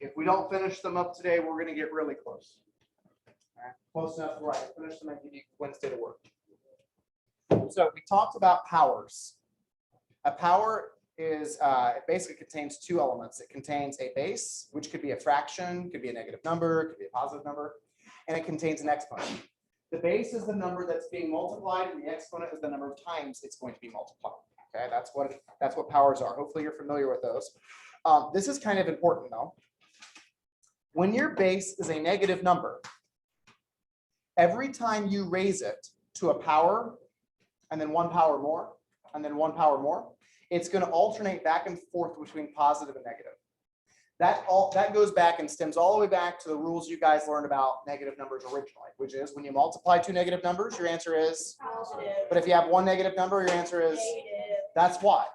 If we don't finish them up today, we're going to get really close. All right? Close enough where I can finish them and give you Wednesday to work. So we talked about powers. A power is it basically contains two elements. It contains a base, which could be a fraction, could be a negative number, could be a positive number, and it contains an exponent. The base is the number that's being multiplied, and the exponent is the number of times it's going to be multiplied. Okay, that's what powers are. Hopefully you're familiar with those. This is kind of important though. When your base is a negative number, every time you raise it to a power, and then one power more, and then one power more, it's going to alternate back and forth between positive and negative. That goes back and stems all the way back to the rules you guys learned about negative numbers originally, which is when you multiply two negative numbers, your answer is positive. But if you have one negative number, your answer is negative. That's why.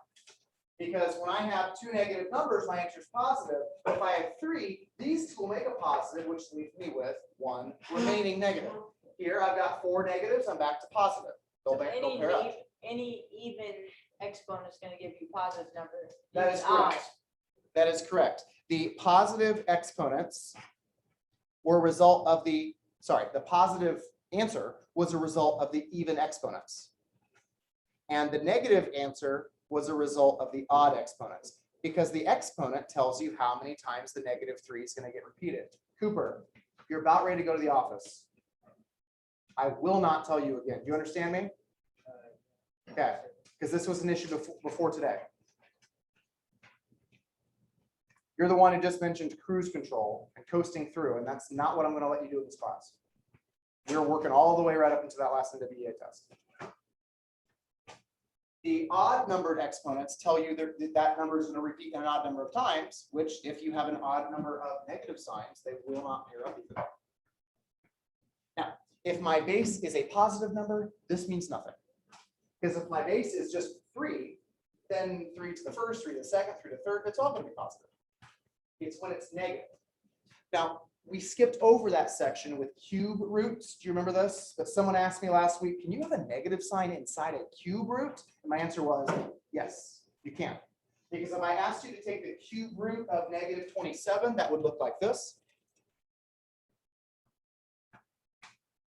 Because when I have two negative numbers, my answer is positive. But if I have three, these two will make a positive, which leaves me with one remaining negative. Here I've got four negatives, I'm back to positive. They'll pair up. Any even exponent is going to give you positive number. That is correct. That is correct. The positive exponents were a result of the positive answer was a result of the even exponents. And the negative answer was a result of the odd exponents, because the exponent tells you how many times the -3 is going to get repeated. Cooper, you're about ready to go to the office. I will not tell you again. Do you understand me? Okay, because this was an issue before today. You're the one who just mentioned cruise control and coasting through, and that's not what I'm going to let you do in this class. We're working all the way right up into that last NWEA test. The odd numbered exponents tell you that number is going to repeat an odd number of times, which if you have an odd number of negative signs, they will not pair up either. Now, if my base is a positive number, this means nothing. Because if my base is just 3, then 3 to the first, 3 to the second, 3 to the third, it's all going to be positive. It's when it's negative. Now, we skipped over that section with cube roots. Do you remember this? But someone asked me last week, can you have a negative sign inside a cube root? And my answer was, yes, you can. Because if I asked you to take the cube root of -27, that would look like this.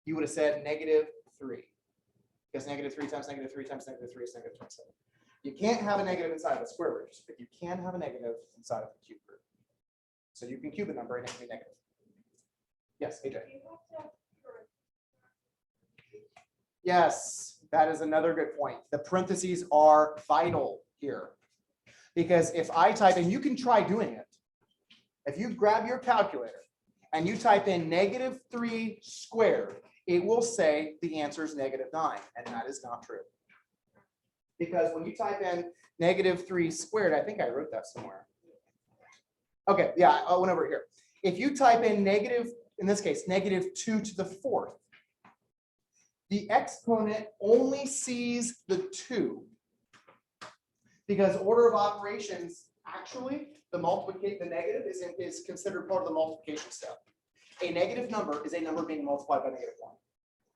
You would have said -3. Because -3 times -3 times -3 is -27. You can't have a negative inside of a square root, but you can have a negative inside of the cube root. So you can cube a number and it can be negative. Yes, AJ. Yes, that is another good point. The parentheses are vital here. Because if I type in, you can try doing it. If you grab your calculator and you type in -3 squared, it will say the answer is -9, and that is not true. Because when you type in -3 squared, I think I wrote that somewhere. Okay, yeah, I went over here. If you type in in this case, -2 to the 4th, the exponent only sees the 2. Because order of operations, actually, the negative is considered part of the multiplication step. A negative number is a number being multiplied by -1.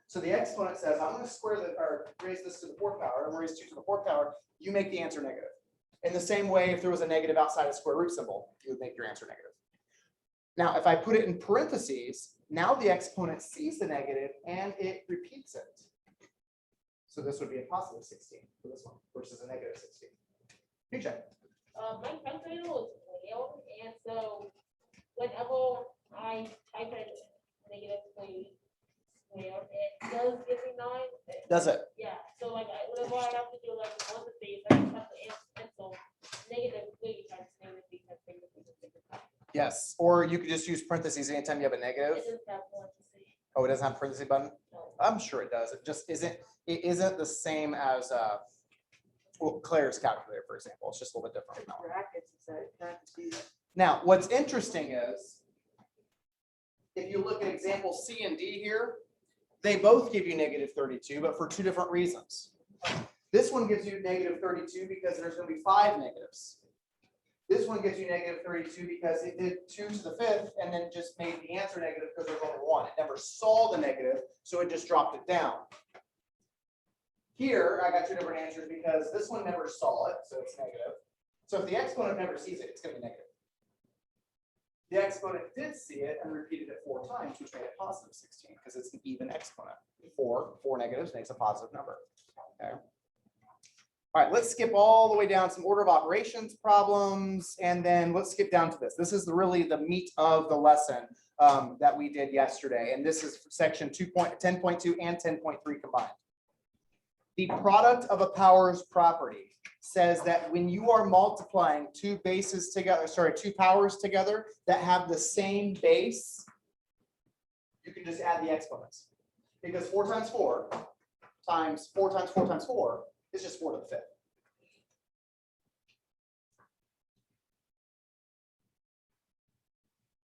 So the exponent says, I'm going to raise this to the 4th power, I'm going to raise 2 to the 4th power, you make the answer negative. In the same way, if there was a negative outside a square root symbol, you would make your answer negative. Now, if I put it in parentheses, now the exponent sees the negative and it repeats it. So this would be a positive 16 for this one versus a negative 16. You check. My calculator was failed, and so whenever I type in -3 squared, it does give me 9. Does it? Yeah. So like whenever I have to do like one of the things, I just have to answer -3 times -3 times -3. Yes. Or you could just use parentheses anytime you have a negative. It doesn't have parentheses. Oh, it doesn't have a parentheses button? No. I'm sure it does. It just isn't. It isn't the same as Claire's calculator, for example. It's just a little bit different. Brackets inside parentheses. Now, what's interesting is, if you look at example C and D here, they both give you -32, but for 2 different reasons. This one gives you -32 because there's going to be 5 negatives. This one gives you -32 because it did 2 to the 5th and then just made the answer negative because there's only 1. It never saw the negative, so it just dropped it down. Here, I got 2 different answers because this one never saw it, so it's negative. So if the exponent never sees it, it's going to be negative. The exponent did see it and repeated it 4 times, which made it positive 16 because it's an even exponent. 4 negatives makes a positive number. Okay. All right, let's skip all the way down some order of operations problems, and then let's skip down to this. This is really the meat of the lesson that we did yesterday, and this is section 10.2 and 10.3 combined. The product of a powers property says that when you are multiplying two powers together that have the same base, you can just add the exponents. Because 4 times 4 times 4 times 4 times 4 is just 4 to the 5th.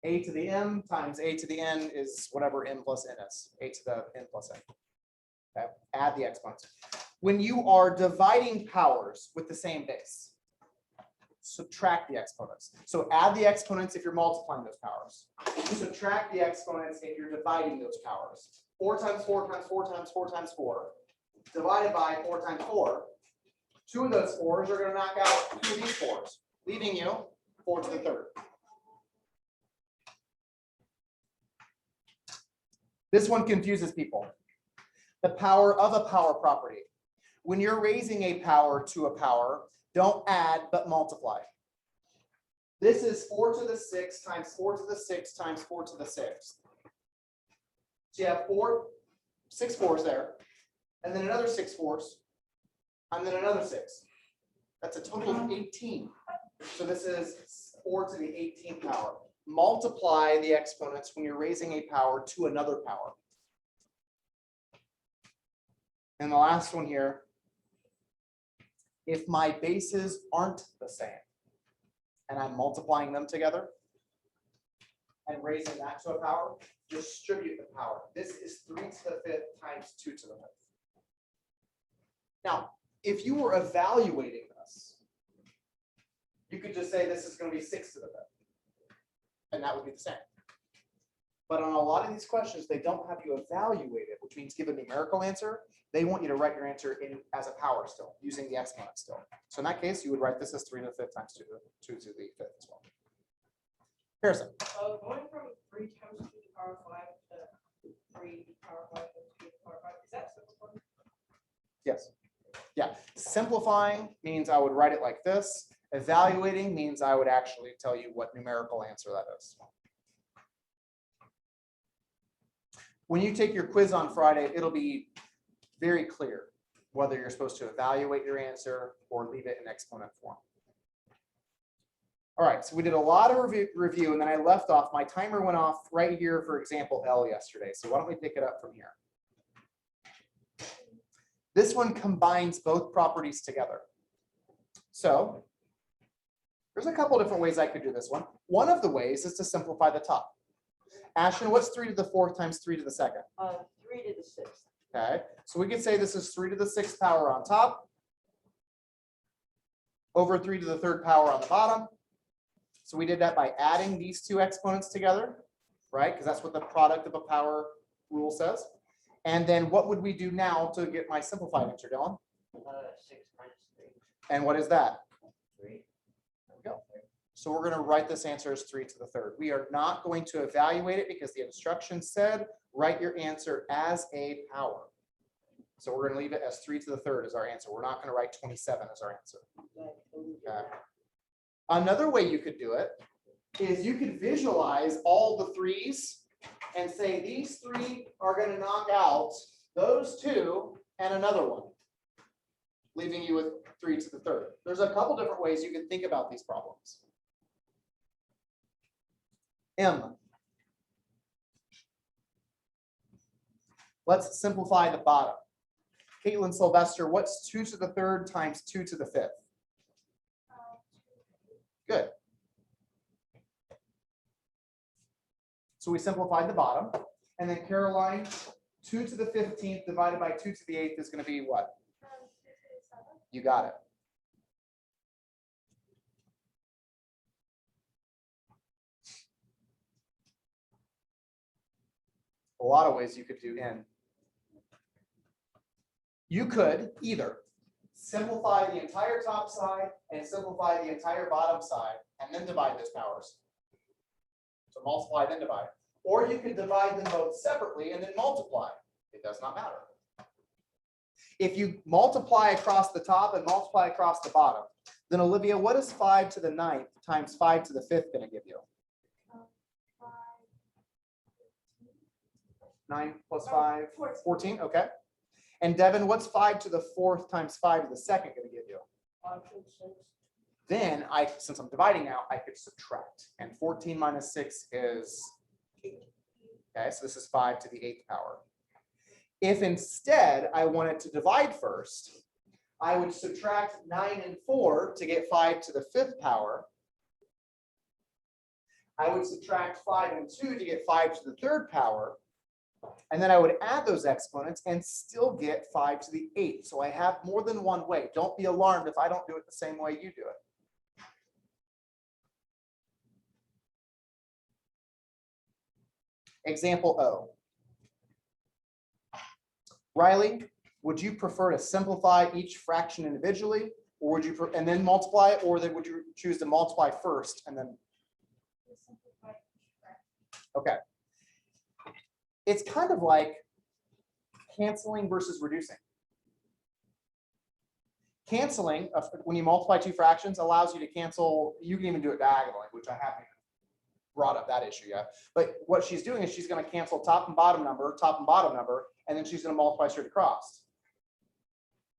A to the m times a to the n is whatever m plus n is. A to the n plus n. Okay, add the exponents. When you are dividing powers with the same base, subtract the exponents. So add the exponents if you're multiplying those powers. Subtract the exponents if you're dividing those powers. 4 times 4 times 4 times 4 times 4 divided by 4 times 4. 2 of those 4s are going to knock out 2 of these 4s, leaving you 4 to the 3rd. This one confuses people. The power of a power property. When you're raising a power to a power, don't add, but multiply. This is 4 to the 6 times 4 to the 6 times 4 to the 6. So you have 6 fours there, and then another 6 fours, and then another 6. That's a total of 18. So this is 4 to the 18th power. Multiply the exponents when you're raising a power to another power. And the last one here, if my bases aren't the same, and I'm multiplying them together and raising that to a power, distribute the power. This is 3 to the 5th times 2 to the 5th. Now, if you were evaluating this, you could just say this is going to be 6 to the 5th. And that would be the same. But on a lot of these questions, they don't have you evaluate it, which means give a numerical answer. They want you to write your answer in as a power still, using the exponent still. So in that case, you would write this as 3 to the 5th times 2 to the 5th as well. Harrison. Going from 3 times 2 to the power 5 to 3 to the power 5 to 2 to the power 5, is that simple? Yes. Yeah. Simplifying means I would write it like this. Evaluating means I would actually tell you what numerical answer that is. When you take your quiz on Friday, it'll be very clear whether you're supposed to evaluate your answer or leave it in exponent form. All right, so we did a lot of review, and then I left off. My timer went off right here for example L yesterday. So why don't we pick it up from here? This one combines both properties together. So there's a couple different ways I could do this one. One of the ways is to simplify the top. Ashton, what's 3 to the 4th times 3 to the 2nd? 3 to the 6th. Okay, so we could say this is 3 to the 6th power on top over 3 to the 3rd power on the bottom. So we did that by adding these two exponents together, right? Because that's what the product of a power rule says. And then what would we do now to get my simplified answer, Dylan? 6 minus 3. And what is that? 3. There we go. So we're going to write this answer as 3 to the 3rd. We are not going to evaluate it because the instructions said write your answer as a power. So we're going to leave it as 3 to the 3rd as our answer. We're not going to write 27 as our answer. Okay. Another way you could do it is you could visualize all the 3s and say these 3 are going to knock out those 2 and another one, leaving you with 3 to the 3rd. There's a couple different ways you can think about these problems. M. Let's simplify the bottom. Caitlin Sylvester, what's 2 to the 3rd times 2 to the 5th? Good. So we simplified the bottom. And then Caroline, 2 to the 15th divided by 2 to the 8th is going to be what? You got it. A lot of ways you could do n. You could either simplify the entire top side and simplify the entire bottom side and then divide those powers. So multiply, then divide. Or you could divide them both separately and then multiply. It does not matter. If you multiply across the top and multiply across the bottom, then Olivia, what is 5 to the 9th times 5 to the 5th going to give you? 9 plus 5, 14, okay. And Devin, what's 5 to the 4th times 5 to the 2nd going to give you? 5 to 6. Then since I'm dividing now, I could subtract. And 14 minus 6 is, okay, so this is 5 to the 8th power. If instead I wanted to divide first, I would subtract 9 and 4 to get 5 to the 5th power. I would subtract 5 and 2 to get 5 to the 3rd power. And then I would add those exponents and still get 5 to the 8th. So I have more than one way. Don't be alarmed if I don't do it the same way you do it. Example O. Riley, would you prefer to simplify each fraction individually, or would you and then multiply it, or would you choose to multiply first and then? Okay. It's kind of like canceling versus reducing. Canceling, when you multiply two fractions, allows you to cancel. You can even do it diagonally, which I haven't even brought up that issue yet. But what she's doing is she's going to cancel top and bottom number, and then she's going to multiply straight across.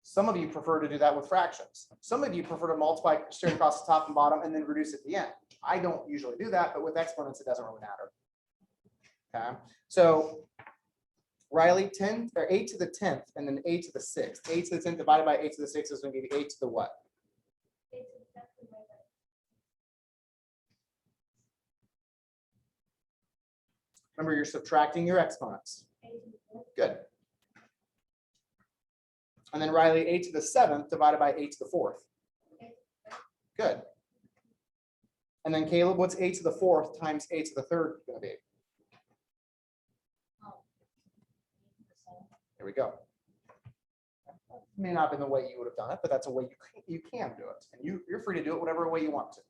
Some of you prefer to do that with fractions. Some of you prefer to multiply straight across the top and bottom and then reduce at the end. I don't usually do that, but with exponents, it doesn't really matter. Okay, so Riley, 10 or 8 to the 10th and then 8 to the 6th. 8 to the 10th divided by 8 to the 6th is going to give you 8 to the what? 8 to the 10th divided by. Remember, you're subtracting your exponents. 8 to the 10th. Good. And then Riley, 8 to the 7th divided by 8 to the 4th. Good. And then Caleb, what's 8 to the 4th times 8 to the 3rd going to be? Here we go. May not have been the way you would have done it, but that's a way you can do it. And you're free to do it whatever way you want to.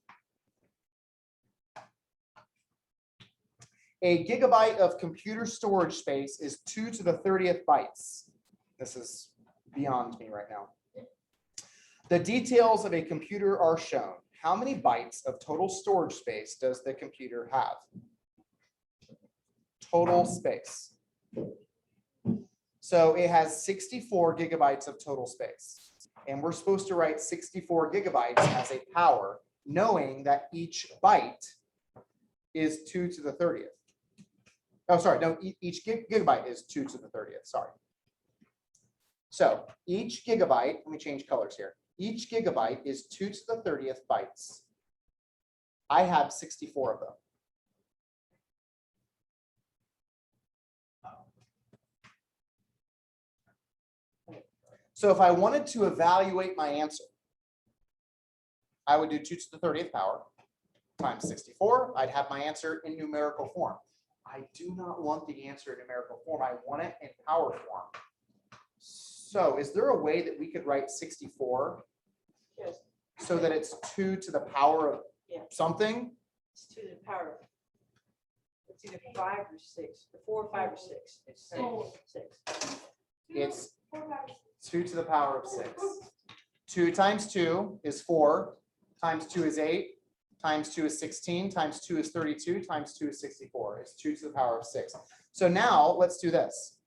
A gigabyte of computer storage space is 2 to the 30th bytes. This is beyond me right now. The details of a computer are shown. How many bytes of total storage space does the computer have? Total space. So it has 64 gigabytes of total space. And we're supposed to write 64 gigabytes as a power, knowing that each byte is 2 to the 30th. Oh, sorry, no, each gigabyte is 2 to the 30th, sorry. So each gigabyte, let me change colors here. Each gigabyte is 2 to the 30th bytes. I have 64 of them. So if I wanted to evaluate my answer, I would do 2 to the 30th power times 64. I'd have my answer in numerical form. I do not want the answer in numerical form. I want it in power form. So is there a way that we could write 64 Yes. so that it's 2 to the power of something? It's 2 to the power. It's either 5 or 6, or 4, 5, or 6. It's 6. Oh. 6. It's 4, 5, 6. 2 to the power of 6. 2 times 2 is 4, times 2 is 8, times 2 is 16, times 2 is 32, times 2 is 64. It's 2 to the power of 6. So now let's do this.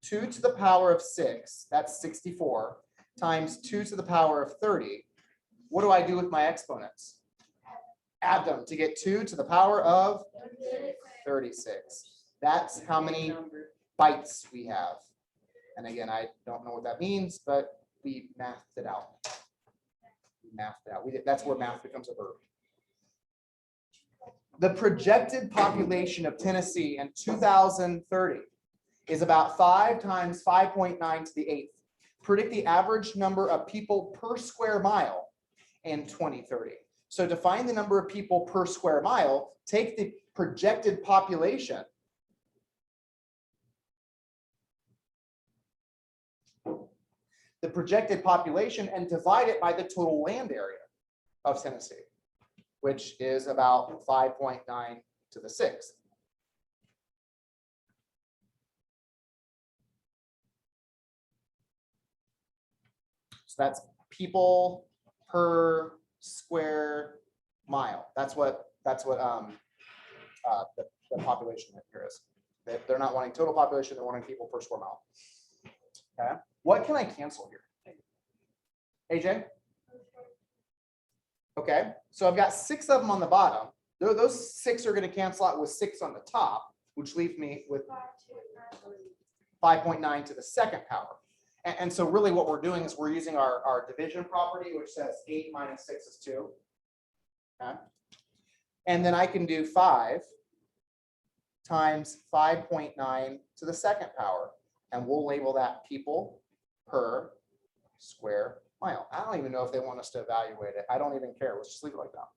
2 to the power of 6, that's 64, times 2 to the power of 30. What do I do with my exponents? Add them to get 2 to the power of 36. That's how many bytes we have. And again, I don't know what that means, but we mathed it out. That's where math becomes a verb. The projected population of Tennessee in 2030 is about 5 times 5.9 to the 8th. Predict the average number of people per square mile in 2030. So to find the number of people per square mile, take the projected population and divide it by the total land area of Tennessee, which is about 5.9 to the 6th. So that's people per square mile. That's what the population here is. They're not wanting total population, they're wanting people per square mile. Okay, what can I cancel here? AJ? Okay, so I've got 6 of them on the bottom. Those 6 are going to cancel out with 6 on the top, which leaves me with 5.9 to the 2nd power. And so really what we're doing is we're using our division property, which says 8 minus 6 is 2. Okay. And then I can do 5 times 5.9 to the 2nd power. And we'll label that people per square mile. I don't even know if they want us to evaluate it. I don't even care. Let's just leave it like that.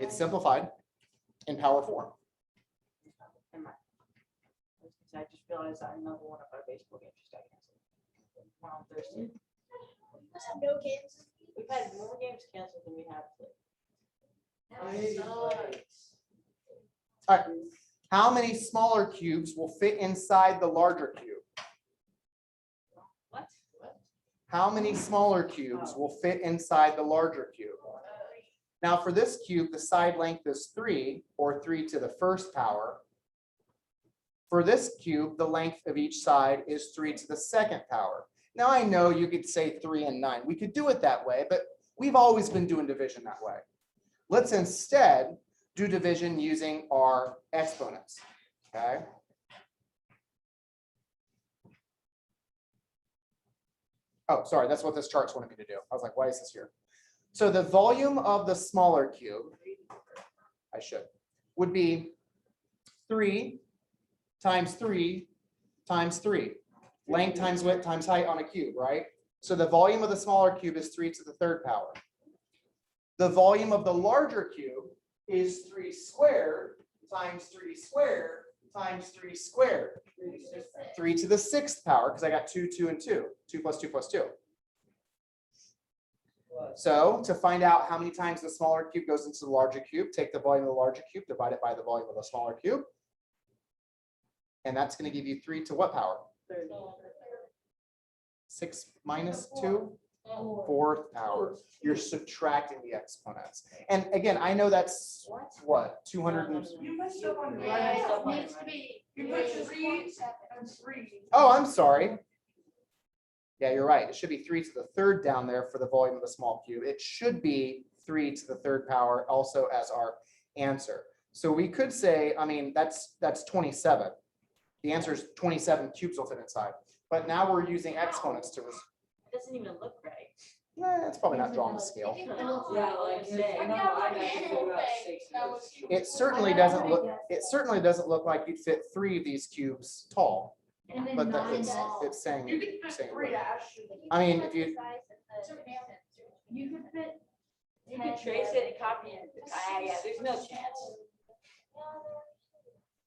It's simplified in power form. I just realized another one of our baseball games just got canceled. One on Thursday. No games. We've had more games canceled than we have played. All right. How many smaller cubes will fit inside the larger cube? What? How many smaller cubes will fit inside the larger cube? Now for this cube, the side length is 3, or 3 to the 1st power. For this cube, the length of each side is 3 to the 2nd power. Now I know you could say 3 and 9. We could do it that way, but we've always been doing division that way. Let's instead do division using our exponents, okay? Oh, sorry, that's what this chart's wanted me to do. I was like, why is this here? So the volume of the smaller cube, would be 3 times 3 times 3. Length times width times height on a cube, right? So the volume of the smaller cube is 3 to the 3rd power. The volume of the larger cube is 3 squared times 3 squared times 3 squared. 3 to the 6th power, because I got 2, 2, and 2. 2 plus 2 plus 2. So to find out how many times the smaller cube goes into the larger cube, take the volume of the larger cube, divide it by the volume of the smaller cube. And that's going to give you 3 to what power? 6 minus 2? 4th power. You're subtracting the exponents. And again, I know that's what? 200 and... You messed up on the Yeah, right. it needs to be. You put 3 and 3. Oh, I'm sorry. Yeah, you're right. It should be 3 to the 3rd down there for the volume of the small cube. It should be 3 to the 3rd power also as our answer. So we could say, I mean, that's 27. The answer is 27 cubes will fit inside. But now we're using exponents to... It doesn't even look right. It's probably not drawn to scale. Yeah, like I say, It certainly doesn't look. It certainly doesn't look like you'd fit 3 of these cubes tall. But that it's saying. You can fit saying 3, Ash. I mean, if you. You could fit. You can trace it and copy it. Yeah, there's no chance.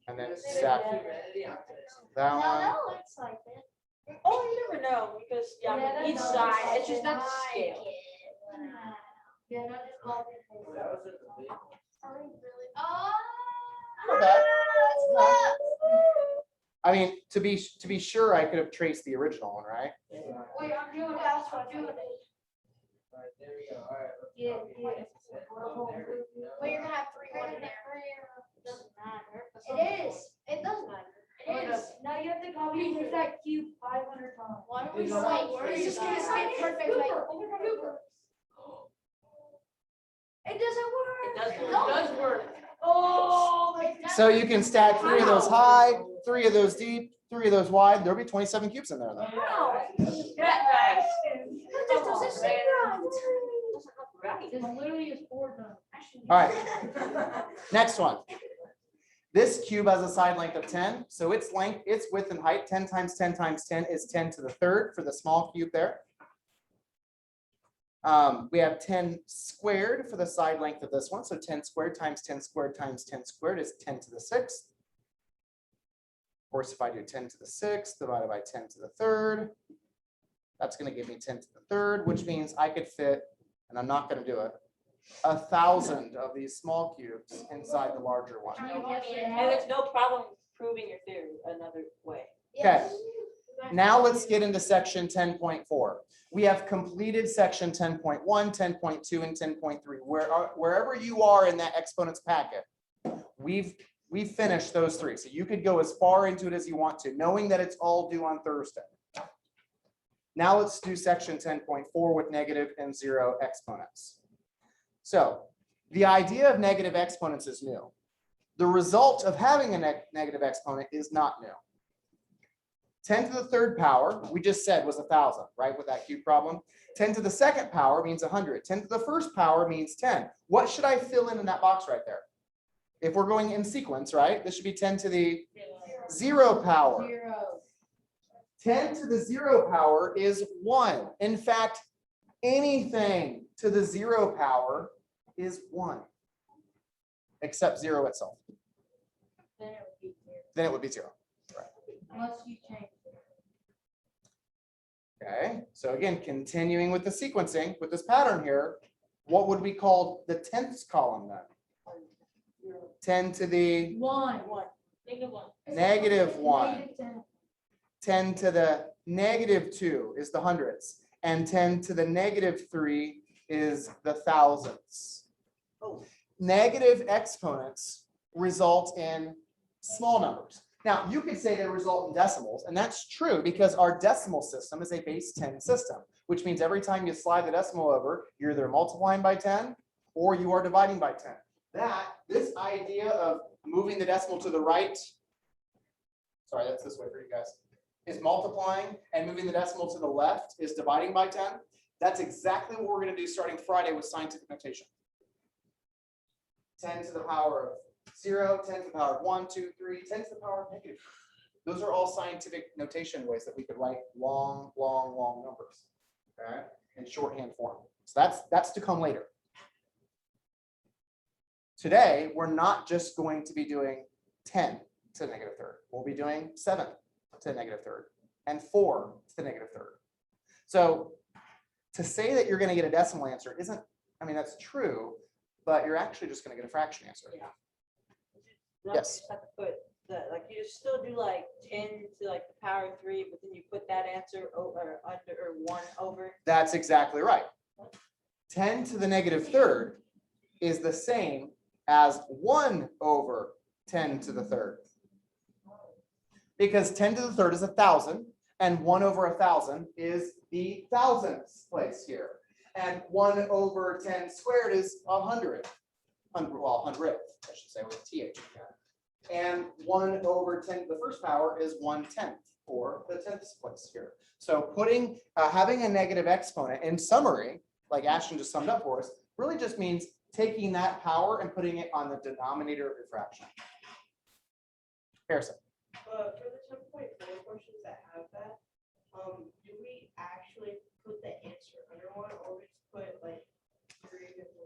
And then stack that one. No, it's like that. Oh, you never know, because each side, it's just not the scale. Yeah, no, it's all. I mean, to be sure, I could have traced the original one, right? Wait, I'm doing that. I'm doing it. Yeah, yeah. Well, you're gonna have 3 1 in there. Doesn't matter. It is. It does matter. It is. Now you have to copy that cube 500 times. Why don't we It's just gonna say perfect? Like, it doesn't work. It does work. It does work. Oh, like that. So you can stack 3 of those high, 3 of those deep, 3 of those wide. There'll be 27 cubes in there. Then. Wow. That That doesn't seem right. right. This literally is 4 times. All right. Next one. This cube has a side length of 10. So its length, its width and height, 10 times 10 times 10 is 10 to the 3rd for the small cube there. We have 10 squared for the side length of this one. So 10 squared times 10 squared times 10 squared is 10 to the 6th. Of course, if I do 10 to the 6th divided by 10 to the 3rd, that's going to give me 10 to the 3rd, which means I could fit, and I'm not going to do it, 1,000 of these small cubes inside the larger one. And there's no problem proving your theory another way. Okay. Now let's get into section 10.4. We have completed section 10.1, 10.2, and 10.3. Wherever you are in that exponents packet, we've finished those three. So you could go as far into it as you want to, knowing that it's all due on Thursday. Now let's do section 10.4 with negative and zero exponents. So the idea of negative exponents is new. The result of having a negative exponent is not new. 10 to the third power, we just said was 1,000, right, with that cube problem. 10 to the second power means 100. 10 to the first power means 10. What should I fill in that box right there? If we're going in sequence, right, this should be 10 to the zero power. 10 to the zero power is 1. In fact, anything to the zero power is 1, except 0 itself. Then it would be 0. Right. Unless you change it. Okay, so again, continuing with the sequencing, with this pattern here, what would we call the tenths column then? 10 to the One. negative 1. Negative 10. 10 to the negative 2 is the hundredths, and 10 to the negative 3 is the thousandths. Negative exponents result in small numbers. Now, you could say they result in decimals, and that's true because our decimal system is a base 10 system, which means every time you slide the decimal over, you're either multiplying by 10 or you are dividing by 10. This idea of moving the decimal to the right, sorry, that's this way for you guys, is multiplying, and moving the decimal to the left is dividing by 10. That's exactly what we're going to do starting Friday with scientific notation. 10 to the power of 0, 10 to the power of 1, 2, 3, 10 to the power of negative. Those are all scientific notation ways that we could write long numbers, okay, in shorthand form. So that's to come later. Today, we're not just going to be doing 10 to the negative third. We'll be doing 7 to the negative third and 4 to the negative third. So to say that you're going to get a decimal answer isn't, I mean, that's true, but you're actually just going to get a fraction answer. Yeah. Yes. You have to put like you just still do like 10 to like the power of 3, but then you put that answer over under or 1 over. That's exactly right. 10 to the negative third is the same as 1 over 10 to the third. Because 10 to the third is 1,000, and 1 over 1,000 is the thousandths place here. And 1 over 10 squared is 100. Well, 100th, I should say, with a TH. And 1 over 10 to the first power is 1/10, or the 10th place here. So putting, having a negative exponent, in summary, like Ashton just summed up for us, really just means taking that power and putting it on the denominator of your fraction. Harrison. For the 10.4 questions that have that, do we actually put the answer under 1, or we just put like 3?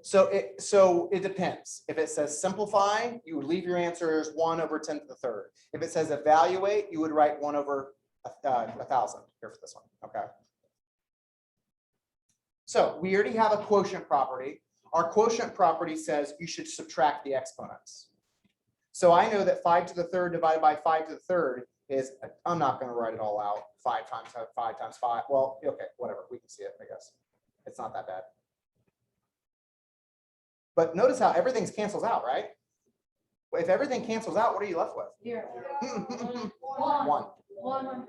So it depends. If it says simplify, you would leave your answer as 1 over 10 to the third. If it says evaluate, you would write 1 over 1,000 here for this one. Okay. So we already have a quotient property. Our quotient property says you should subtract the exponents. So I know that 5 to the third divided by 5 to the third is, I'm not going to write it all out. 5 times 5 times 5. Well, okay, whatever. We can see it, I guess. It's not that bad. But notice how everything cancels out, right? If everything cancels out, what are you left with? 0. 1. 1.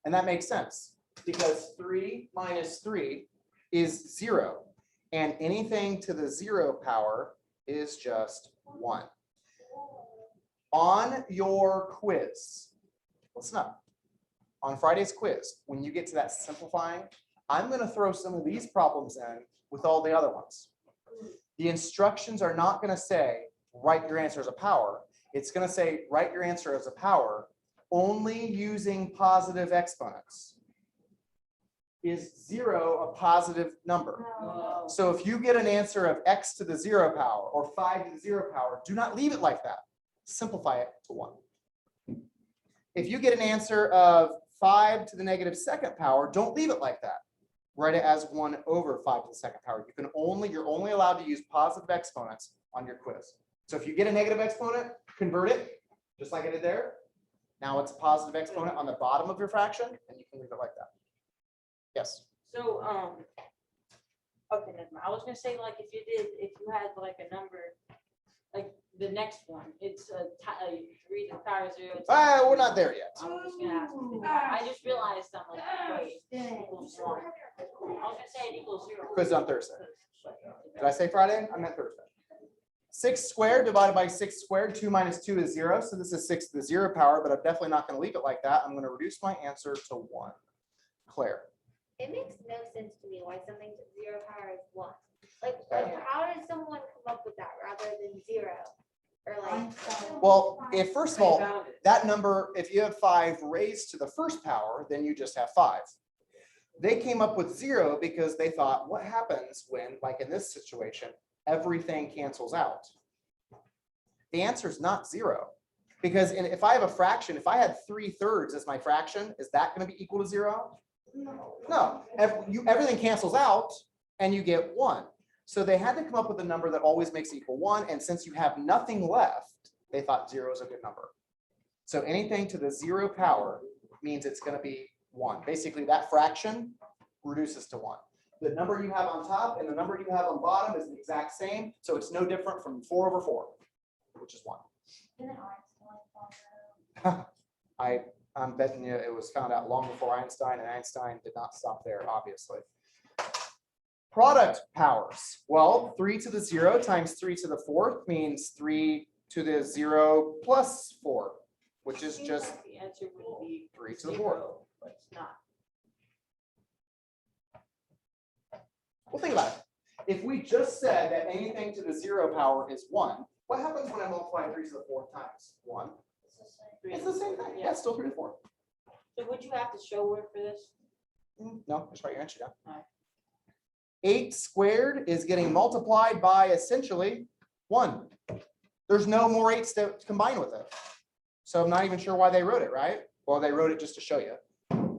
And that makes sense because 3 minus 3 is 0. And anything to the 0 power is just 1. On your quiz, listen up. On Friday's quiz, when you get to that simplifying, I'm going to throw some of these problems in with all the other ones. The instructions are not going to say, write your answer as a power. It's going to say, write your answer as a power only using positive exponents. Is 0 a positive number? No. So if you get an answer of x to the 0 power or 5 to the 0 power, do not leave it like that. Simplify it to 1. If you get an answer of 5 to the negative second power, don't leave it like that. write it as 1 over 5 to the second power. You're only allowed to use positive exponents on your quiz. So if you get a negative exponent, convert it, just like I did there. Now it's a positive exponent on the bottom of your fraction, and you can leave it like that. Yes. So, okay, never mind. I was gonna say, like, if you had like a number, like the next one, it's 3 to the power of 0. We're not there yet. I was just gonna ask. I just realized I'm like, wait, equals 1. I was gonna say it equals 0. Quiz on Thursday. Did I say Friday? I meant Thursday. 6 squared divided by 6 squared, 2 minus 2 is 0. So this is 6 to the 0 power, but I'm definitely not going to leave it like that. I'm going to reduce my answer to 1. Claire. It makes no sense to me why something to 0 power is 1. Like how did someone come up with that rather than 0? Or like, Well, first of all, that number, if you have 5 raised to the first power, then you just have 5. They came up with 0 because they thought, what happens when, like in this situation, everything cancels out? The answer is not 0. Because if I have a fraction, if I had 3/3 as my fraction, is that going to be equal to 0? No. Everything cancels out and you get 1. So they had to come up with a number that always makes it equal 1. And since you have nothing left, they thought 0 is a good number. So anything to the 0 power means it's going to be 1. Basically, that fraction reduces to 1. The number you have on top and the number you have on bottom is the exact same. So it's no different from 4 over 4, which is 1. I'm betting you it was found out long before Einstein, and Einstein did not stop there, obviously. Product powers. Well, 3 to the 0 times 3 to the 4th means 3 to the 0 plus 4, which is just the answer would be 3 to the 4th. but it's not. Well, think about it. If we just said that anything to the 0 power is 1, what happens when I multiply 3 to the 4th times 1? It's the same thing. Yeah, it's still 3 to the 4th. So would you have to show word for this? No, just write your answer down. All right. 8 squared is getting multiplied by essentially 1. There's no more 8s to combine with it. So I'm not even sure why they wrote it, right? Well, they wrote it just to show you.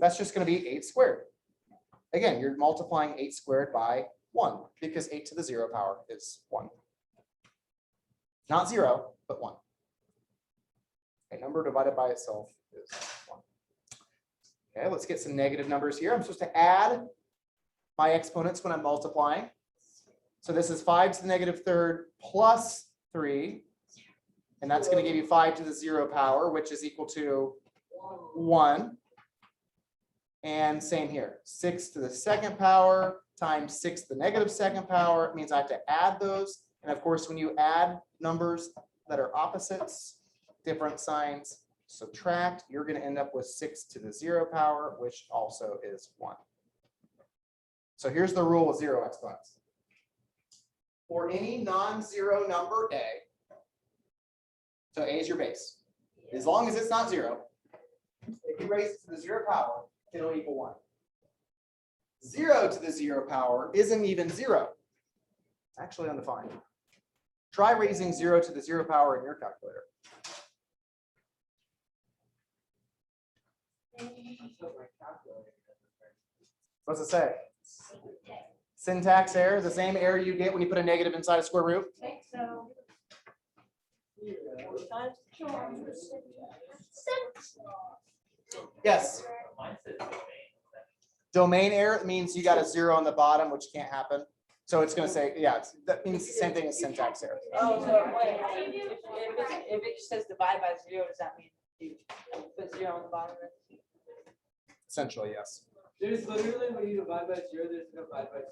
That's just going to be 8 squared. Again, you're multiplying 8 squared by 1 because 8 to the 0 power is 1. Not 0, but 1. A number divided by itself is 1. Okay, let's get some negative numbers here. I'm supposed to add my exponents when I'm multiplying. So this is 5 to the negative 3rd plus 3. And that's going to give you 5 to the 0 power, which is equal to 1. And same here, 6 to the 2nd power times 6 to the negative 2nd power. It means I have to add those. And of course, when you add numbers that are opposites, different signs, subtract, you're going to end up with 6 to the 0 power, which also is 1. So here's the rule of 0 exponents. For any non-zero number A, so A is your base. As long as it's not 0, if you raise it to the 0 power, it'll equal 1. 0 to the 0 power isn't even 0. It's actually undefined. Try raising 0 to the 0 power in your calculator. What's it say? Syntax error, the same error you get when you put a negative inside a square root? I think so. Yes. Domain error means you got a 0 on the bottom, which can't happen. So it's going to say, yeah, that means the same thing as syntax error. Oh, so wait, if it just says divide by 0, does that mean you put 0 on the bottom of it? Essentially, yes. There's literally when you divide by 0, there's no divide by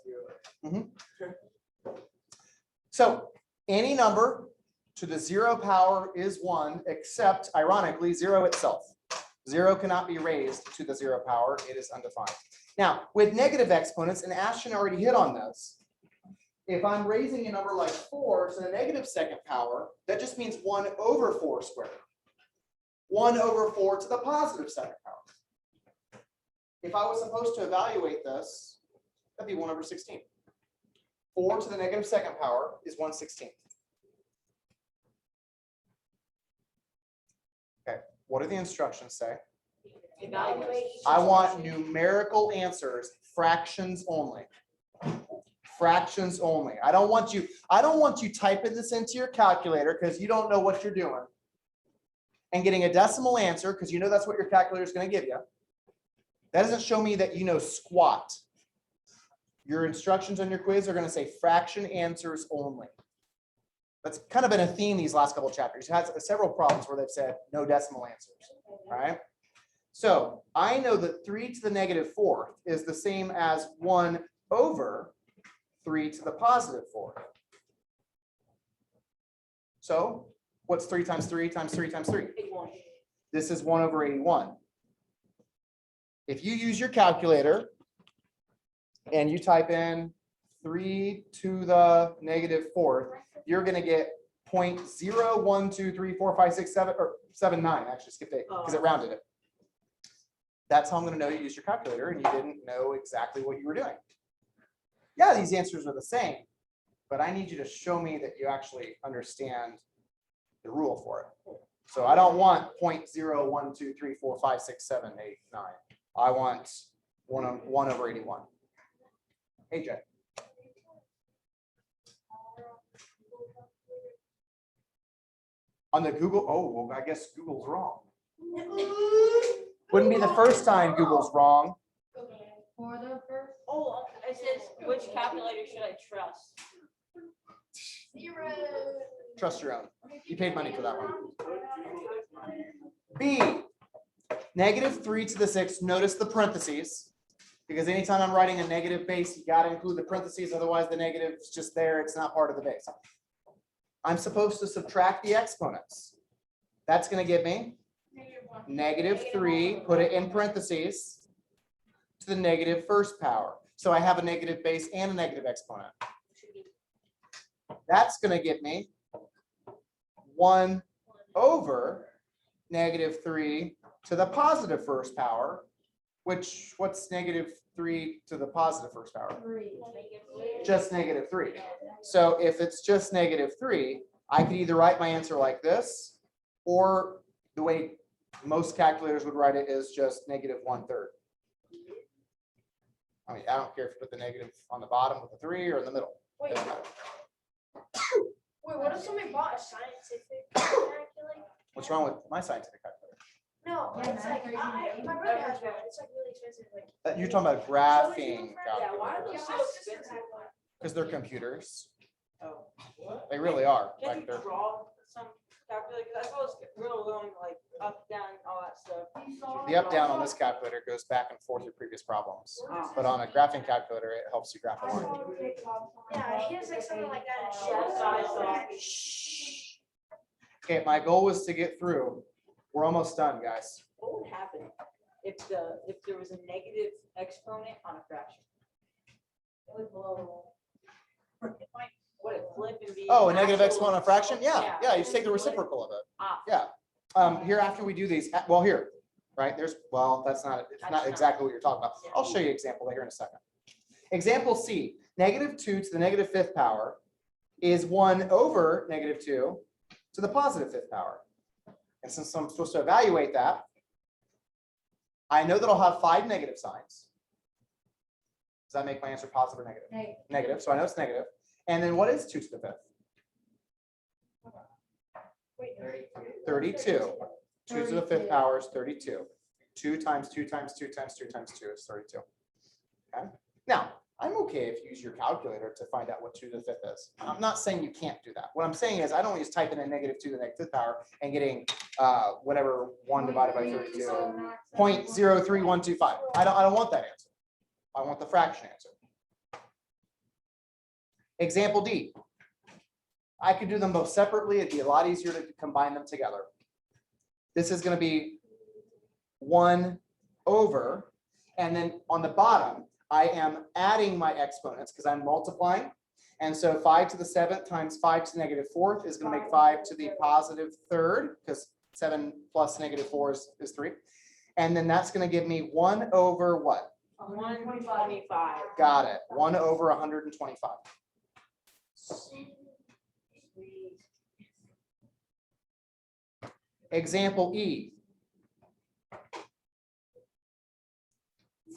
0. So any number to the 0 power is 1, except, ironically, 0 itself. 0 cannot be raised to the 0 power. It is undefined. Now, with negative exponents, and Ashton already hit on this, if I'm raising a number like 4 to the negative 2nd power, that just means 1 over 4 squared. 1 over 4 to the positive 2nd power. If I was supposed to evaluate this, that'd be 1 over 16. 4 to the negative 2nd power is 1/16. Okay, what do the instructions say? Evaluate. I want numerical answers fractions only. Fractions only. I don't want you typing this into your calculator because you don't know what you're doing and getting a decimal answer because you know that's what your calculator is going to give you. That doesn't show me that you know squat. Your instructions on your quiz are going to say fraction answers only. That's kind of been a theme these last couple of chapters. You've had several problems where they've said no decimal answers, right? So I know that 3 to the negative 4th is the same as 1 over 3 to the positive 4th. So what's 3 times 3 times 3 times 3? 81. This is 1 over 81. If you use your calculator and you type in 3 to the negative 4th, you're going to get 0.01234567 or 79. Actually, skipped 8 because it rounded it. That's how I'm going to know you used your calculator and you didn't know exactly what you were doing. Yeah, these answers are the same, but I need you to show me that you actually understand the rule for it. So I don't want 0.0123456789. I want 1 over 81. Hey, Jay. On the Google, oh, well, I guess Google's wrong. Wouldn't be the first time Google's wrong. For the first Oh, it says, which calculator should I trust? 0. Trust your own. You paid money for that one. B, negative 3 to the 6th. Notice the parentheses, because anytime I'm writing a negative base, you got to include the parentheses. Otherwise, the negative is just there. It's not part of the base. I'm supposed to subtract the exponents. That's going to give me negative 3, put it in parentheses, to the negative first power. So I have a negative base and a negative exponent. That's going to give me 1 over negative 3 to the positive first power, which, what's negative 3 to the positive first power? 3. Just negative 3. So if it's just negative 3, I could either write my answer like this, or the way most calculators would write it is just negative 1/3. I mean, I don't care if you put the negative on the bottom with the 3 or in the middle. Wait, Doesn't matter. what if somebody bought a scientific calculator? What's wrong with my scientific calculator? No, it's like, my brother has one. It's like really expensive. Like, You're talking about graphing Yeah, why are calculators, those so expensive? because they're computers. Oh. They really are. Can't Like you they're, draw some calculator? Because I saw it's real long, like up, down, all that stuff. the up down on this calculator goes back and forth through previous problems. But on a graphing calculator, it helps you graph a line. yeah, he has like something like that. Shh. Okay, my goal was to get through. We're almost done, guys. What would happen if there was a negative exponent on a fraction? It would blow. Would it flip and be? Oh, a negative actual- exponent on a fraction? Yeah, Yeah. you just take the reciprocal of it. Ah. Yeah. Here after we do these, well, here, right? There's, well, it's not exactly what you're talking about. I'll show you an example here in a second. Example C, negative 2 to the negative 5th power is 1 over negative 2 to the positive 5th power. And since I'm supposed to evaluate that, I know that I'll have 5 negative signs. Does that make my answer positive or negative? Negative, so I know it's negative. And then what is 2 to the 5th? 32. 2 to the 5th power is 32. 2 times 2 times 2 times 2 times 2 is 32. Okay. Now, I'm okay if you use your calculator to find out what 2 to the 5th is. I'm not saying you can't do that. What I'm saying is I don't just type in a negative 2 to the negative 5th power and getting whatever 1 divided by 32, 0.03125. I don't want that answer. I want the fraction answer. Example D. I could do them both separately. It'd be a lot easier to combine them together. This is going to be 1 over, and then on the bottom, I am adding my exponents because I'm multiplying. And so 5 to the 7th times 5 to the negative 4th is going to make 5 to the positive 3rd, because 7 plus negative 4 is 3. And then that's going to give me 1 over what? 125. Got it. 1 over 125. Example E.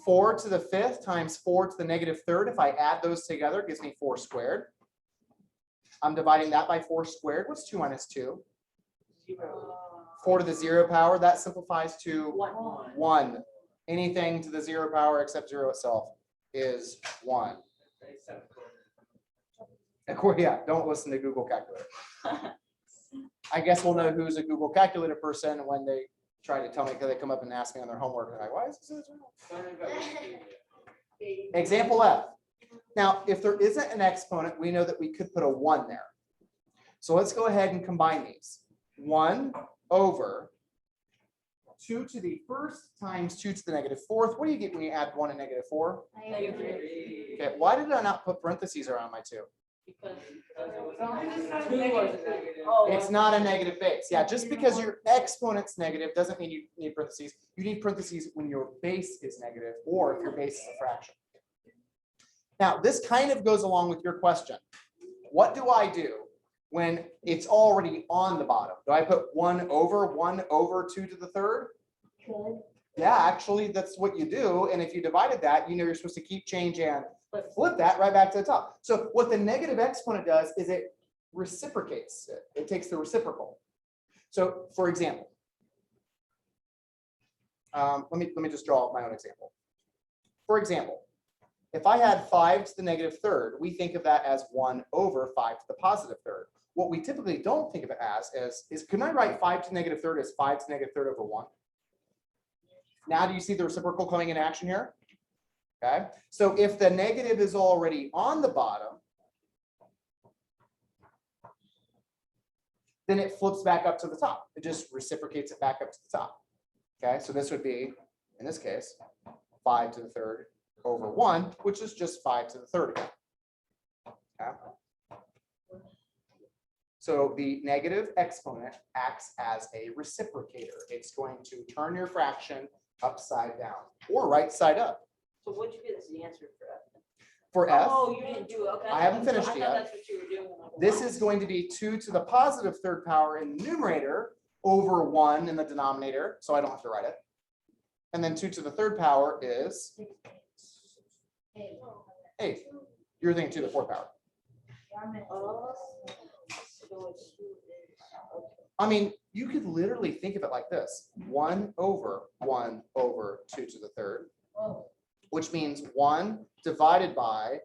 4 to the 5th times 4 to the negative 3rd. If I add those together, it gives me 4 squared. I'm dividing that by 4 squared. What's 2 minus 2? 4 to the 0 power. That simplifies to 1. Anything to the 0 power except 0 itself is 1. Yeah, don't listen to Google Calculator. I guess we'll know who's a Google Calculator person when they try to tell me, because they come up and ask me on their homework. They're like, why is this? Example F. Now, if there isn't an exponent, we know that we could put a 1 there. So let's go ahead and combine these. 1 over 2 to the 1st times 2 to the negative 4th. What do you get when you add 1 and negative 4? Okay, why did I not put parentheses around my 2? Because It's not a negative base. Yeah, just because your exponent's negative doesn't mean you need parentheses. You need parentheses when your base is negative or if your base is a fraction. Now, this kind of goes along with your question. What do I do when it's already on the bottom? Do I put 1 over 2 to the 3rd? Yeah, actually, that's what you do. And if you divided that, you know you're supposed to keep change and flip that right back to the top. So what the negative exponent does is it reciprocates it. It takes the reciprocal. So for example, let me just draw my own example. For example, if I had 5 to the negative 3rd, we think of that as 1 over 5 to the positive 3rd. What we typically don't think of it as is can I write 5 to the negative 3rd as 5 to the negative 3rd over 1? Now do you see the reciprocal coming in action here? Okay, so if the negative is already on the bottom, then it flips back up to the top. It just reciprocates it back up to the top. Okay, so this would be, in this case, 5 to the 3rd over 1, which is just 5 to the 3rd again. Okay. So the negative exponent acts as a reciprocator. It's going to turn your fraction upside down or right side up. So what'd you get as the answer for F? For F, Oh, you didn't do it. Okay. I haven't finished I thought yet. that's what you were doing. this is going to be 2 to the positive 3rd power in the numerator over 1 in the denominator, so I don't have to write it. And then 2 to the 3rd power is 8. You're thinking 2 to the 4th power. I mean, you could literally think of it like this. 1 over 2 to the 3rd, which means 1 divided by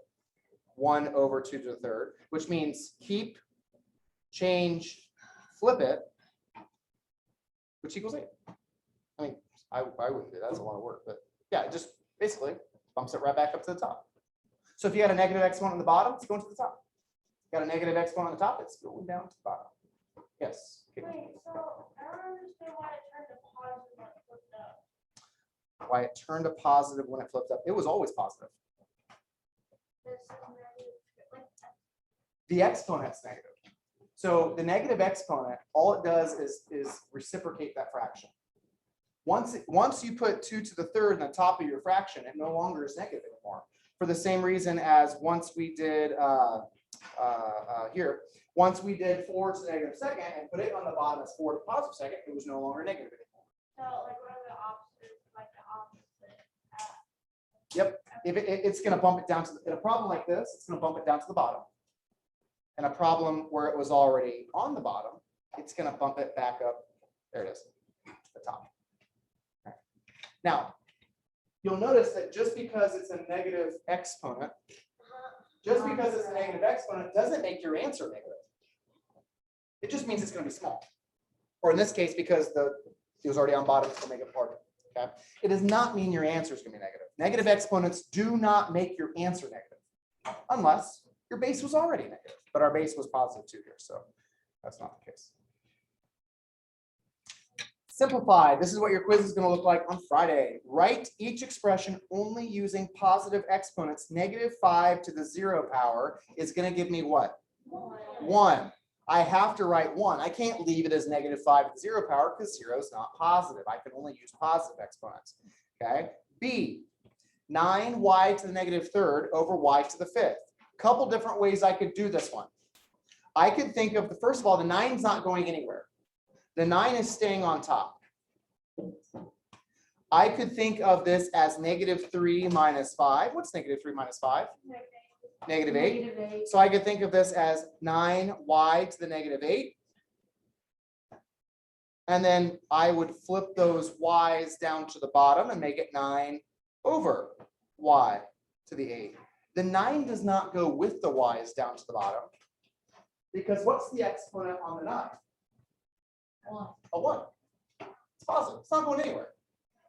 1 over 2 to the 3rd, which means keep, change, flip it, which equals 8. I mean, I wouldn't do that. That's a lot of work, but yeah, it just basically bumps it right back up to the top. So if you had a negative exponent on the bottom, it's going to the top. Got a negative exponent on the top, it's going down to the bottom. Yes. Wait, so I don't understand why it turned to positive when it flipped up. Why it turned to positive when it flipped up. It was always positive. This is negative, like, The exponent's negative. So the negative exponent, all it does is reciprocate that fraction. Once you put 2 to the 3rd in the top of your fraction, it no longer is negative anymore. For the same reason as once we did here, once we did 4 to the negative 2nd and put it on the bottom as 4 to the positive 2nd, it was no longer negative anymore. so like what are the opposites, like the opposite? Yep, if it's going to bump it down to in a problem like this, it's going to bump it down to the bottom. And a problem where it was already on the bottom, it's going to bump it back up. There it is, to the top. Okay. Now, you'll notice that just because it's a negative exponent, doesn't make your answer negative. It just means it's going to be small. Or in this case, because it was already on bottom, it's going to make it harder. Okay? It does not mean your answer is going to be negative. Negative exponents do not make your answer negative, unless your base was already negative. But our base was positive 2 here, so that's not the case. Simplify. This is what your quiz is going to look like on Friday. Write each expression only using positive exponents. -5 to the 0 power is going to give me what? 1. I have to write 1. I can't leave it as -5 to the 0 power because 0 is not positive. I can only use positive exponents. Okay. B, 9y to the -3rd over y to the 5th. Couple different ways I could do this one. I could think of first of all, the 9's not going anywhere. The 9 is staying on top. I could think of this as -3 minus 5. What's -3 minus 5? -8. So I could think of this as 9y to the -8. And then I would flip those y's down to the bottom and make it 9 over y to the 8. The 9 does not go with the y's down to the bottom. Because what's the exponent on the 9? A 1. It's positive. It's not going anywhere.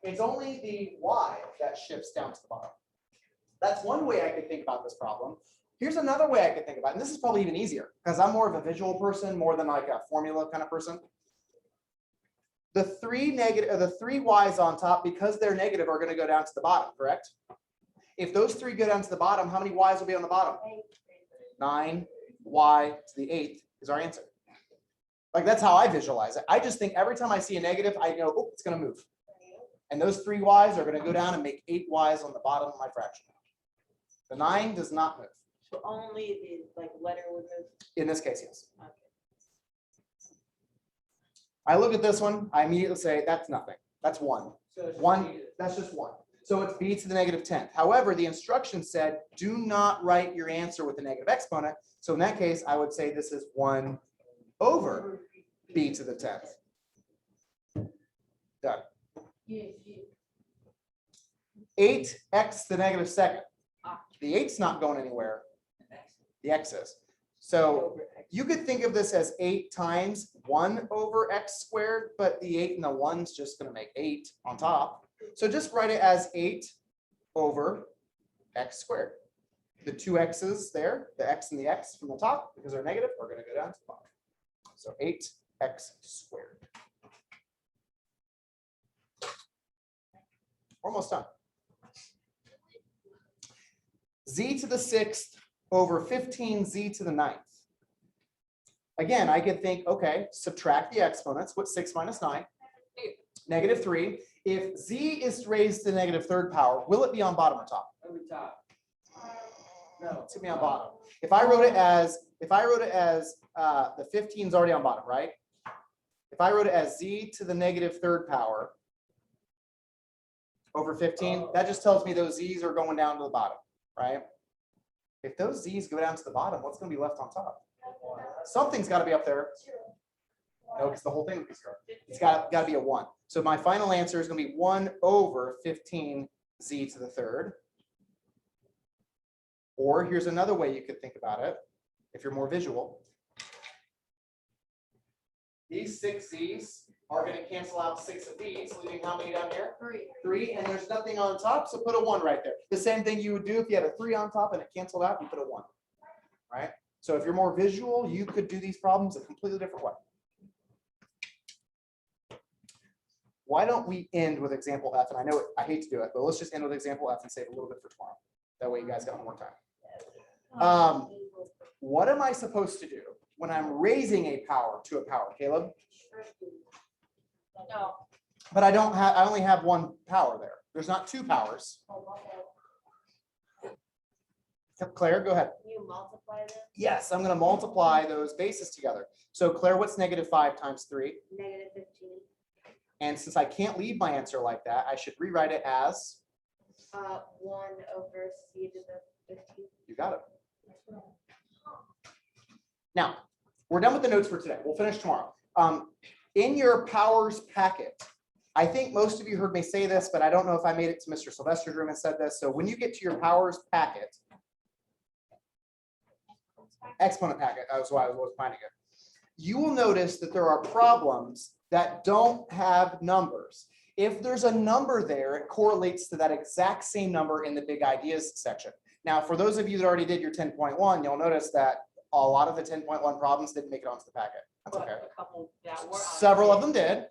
It's only the y that shifts down to the bottom. That's one way I could think about this problem. Here's another way I could think about it, and this is probably even easier because I'm more of a visual person more than like a formula kind of person. The three y's on top, because they're negative, are going to go down to the bottom, correct? If those 3 go down to the bottom, how many y's will be on the bottom? 9y to the 8th is our answer. Like that's how I visualize it. I just think every time I see a negative, I know, oh, it's going to move. And those 3 y's are going to go down and make 8 y's on the bottom of my fraction. The 9 does not move. So only the like letter would move. In this case, yes. Okay. I look at this one, I immediately say, that's nothing. That's 1. So it's 1, that's just 1. So it's b to the -10th. However, the instructions said, do not write your answer with a negative exponent. So in that case, I would say this is 1 over b to the 10th. Done. 8x to the -2nd. The 8's not going anywhere. The x is. So you could think of this as 8 times 1 over x squared, but the 8 and the 1's just going to make 8 on top. So just write it as 8 over x squared. The 2 x's there, the x and the x from the top, because they're negative, are going to go down to the bottom. So 8x squared. Almost done. Z to the 6th over 15z to the 9th. Again, I could think, okay, subtract the exponents. What's 6 minus 9? -3. If z is raised to the -3rd power, will it be on bottom or top? Over top. No, it's gonna be on bottom. If I wrote it as the 15 is already on bottom, right? If I wrote it as z to the -3rd power over 15, that just tells me those z's are going down to the bottom, right? If those z's go down to the bottom, what's going to be left on top? Something's got to be up there. No, because the whole thing would be 0. It's got to be a 1. So my final answer is going to be 1 over 15z to the 3rd. Or here's another way you could think about it, if you're more visual. These 6 z's are going to cancel out 6 of these, leaving how many down here? 3, and there's nothing on top, so put a 1 right there. The same thing you would do if you had a 3 on top and it canceled out, you put a 1, right? So if you're more visual, you could do these problems a completely different way. Why don't we end with example F? And I know I hate to do it, but let's just end with example F and save a little bit for tomorrow. That way you guys got more time. What am I supposed to do when I'm raising a power to a power, Caleb? No. But I only have 1 power there. There's not 2 powers. Claire, go ahead. You multiply them? Yes, I'm going to multiply those bases together. So Claire, what's -5 times 3? -15. And since I can't leave my answer like that, I should rewrite it as, 1 over c to the 15. you got it. Now, we're done with the notes for today. We'll finish tomorrow. In your powers packet, I think most of you heard me say this, but I don't know if I made it to Mr. Sylvester's room and said this. So when you get to your powers packet, exponent packet, that's why I was finding it. You will notice that there are problems that don't have numbers. If there's a number there, it correlates to that exact same number in the big ideas section. Now, for those of you that already did your 10.1, you'll notice that a lot of the 10.1 problems didn't make it onto the packet. That's But okay. a couple that were on Several of it. them did.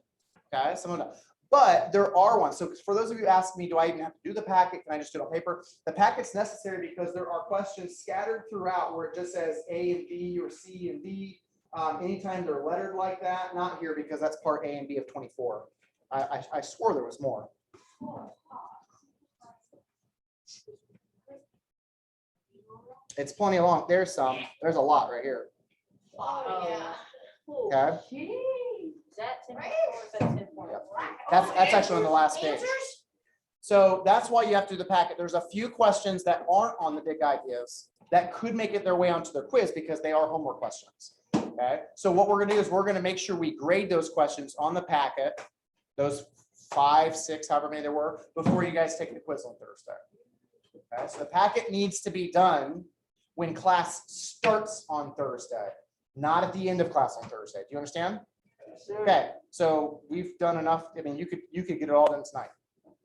Okay, some of them. But there are ones. So for those of you who ask me, do I even have to do the packet? Can I just do it on paper? The packet's necessary because there are questions scattered throughout where it just says A and B or C and D. Anytime they're lettered like that, not here because that's part A and B of 24. I swore there was more. It's plenty long. There's some. There's a lot right here. Oh, yeah. Okay. Is that 10.4 or is that 10.1? That's actually on the last page. Answers? So that's why you have to do the packet. There's a few questions that aren't on the big ideas that could make it their way onto their quiz because they are homework questions. Okay, so what we're gonna do is we're gonna make sure we grade those questions on the packet, those 5, 6, however many there were, before you guys take the quiz on Thursday. Okay, so the packet needs to be done when class starts on Thursday, not at the end of class on Thursday. Do you understand? Okay, so we've done enough. I mean, you could get it all done tonight.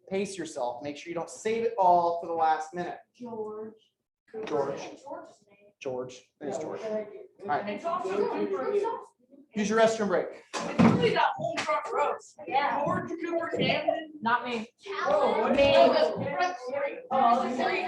Pace yourself. Make sure you don't save it all for the last minute. George. It is George. All right. It's also Cooper. Use your restroom break. It's really that whole front row. Yeah. George, Cooper, Camden. Not me. Oh, what? Me. Oh, three.